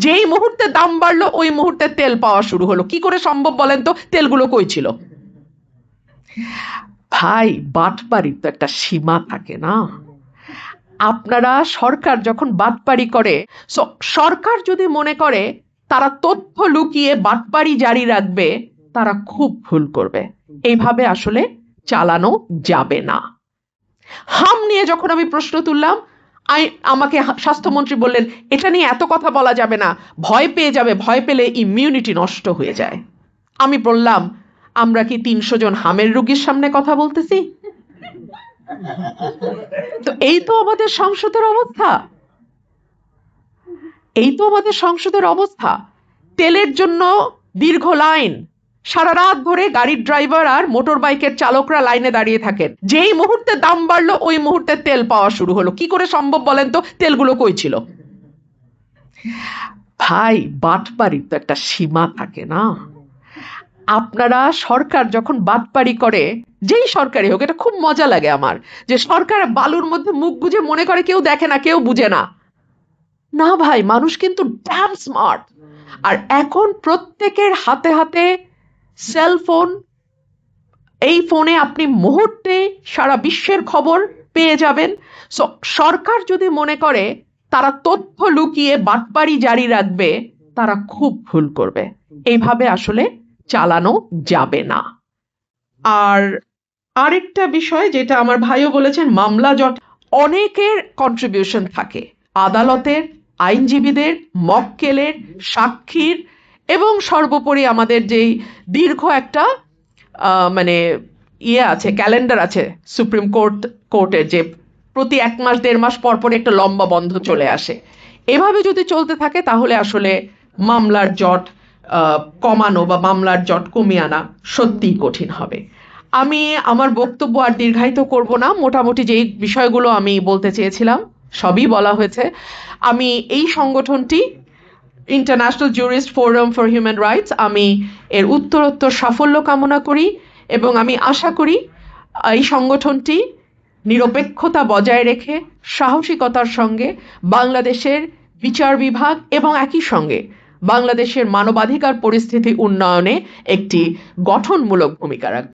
যেই মুহূর্তে দাম বাড়লো ওই মুহূর্তে তেল পাওয়া শুরু হলো। কি করে সম্ভব বলেন তো? তেলগুলো কই ছিল? ভাই, বাটপাড়ির তো একটা সীমা থাকে না? আপনারা, সরকার যখন বাটপাড়ি করে, সরকার যদি মনে করে তারা তথ্য লুকিয়ে বাটপাড়ি জারি রাখবে, তারা খুব ভুল করবে। এইভাবে আসলে চালানো যাবে না। হাম নিয়ে যখন আমি প্রশ্ন তুললাম, আমাকে স্বাস্থ্যমন্ত্রী বললেন এটা নিয়ে এত কথা বলা যাবে না, ভয় পেয়ে যাবে, ভয় পেলে ইমিউনিটি নষ্ট হয়ে যায়। আমি বললাম, আমরা কি ৩০০ জন হামের রোগীর সামনে কথা বলতেছি? তো এই তো আমাদের সংসদের অবস্থা। এই তো আমাদের সংসদের অবস্থা। তেলের জন্য দীর্ঘ লাইন, সারা রাত ধরে গাড়ির ড্রাইভার আর মোটর বাইকের চালকরা লাইনে দাঁড়িয়ে থাকেন। যেই মুহূর্তে দাম বাড়লো ওই মুহূর্তে তেল পাওয়া শুরু হলো। কি করে সম্ভব বলেন তো? তেলগুলো কই ছিল? ভাই, বাটপাড়ির তো একটা সীমা থাকে না? আপনারা, সরকার যখন বাটপাড়ি করে, যেই সরকারই হোক, এটা খুব মজা লাগে আমার, যে সরকার বালুর মধ্যে মুখ গুজে মনে করে কেউ দেখে না, কেউ বুঝে না। না ভাই, মানুষ কিন্তু ড্যাম স্মার্ট। আর এখন প্রত্যেকের হাতে হাতে সেলফোন। এই ফোনে আপনি মুহূর্তে সারা বিশ্বের খবর পেয়ে যাবেন। সরকার যদি মনে করে তারা তথ্য লুকিয়ে বাটপাড়ি জারি রাখবে, তারা খুব ভুল করবে। এইভাবে আসলে চালানো যাবে না। আর আরেকটা বিষয় যেটা আমার ভাইও বলেছেন, মামলা জট। অনেকের কন্ট্রিবিউশন থাকে, আদালতের, আইনজীবীদের, মক্কেলের, সাক্ষীর, এবং সর্বোপরি আমাদের যেই দীর্ঘ একটা মানে আছে, ক্যালেন্ডার আছে সুপ্রিম কোর্টের, যে প্রতি 1 মাস 1.5 মাস পর পর একটা লম্বা বন্ধ চলে আসে। এভাবে যদি চলতে থাকে তাহলে আসলে মামলার জট কমানো বা মামলার জট কমিয়ে আনা সত্যিই কঠিন হবে। আমি আমার বক্তব্য আর দীর্ঘায়িত করব না। মোটামুটি যেই বিষয়গুলো আমি বলতে চেয়েছিলাম সবই বলা হয়েছে। আমি এই সংগঠনটি, international jurist forum for human rights, আমি এর উত্তরোত্তর সাফল্য কামনা করি এবং আমি আশা করি এই সংগঠনটি নিরপেক্ষতা বজায় রেখে সাহসিকতার সঙ্গে বাংলাদেশের বিচার বিভাগ এবং একই সঙ্গে বাংলাদেশের মানবাধিকার পরিস্থিতি উন্নয়নে একটি গঠনমূলক ভূমিকা রাখবে।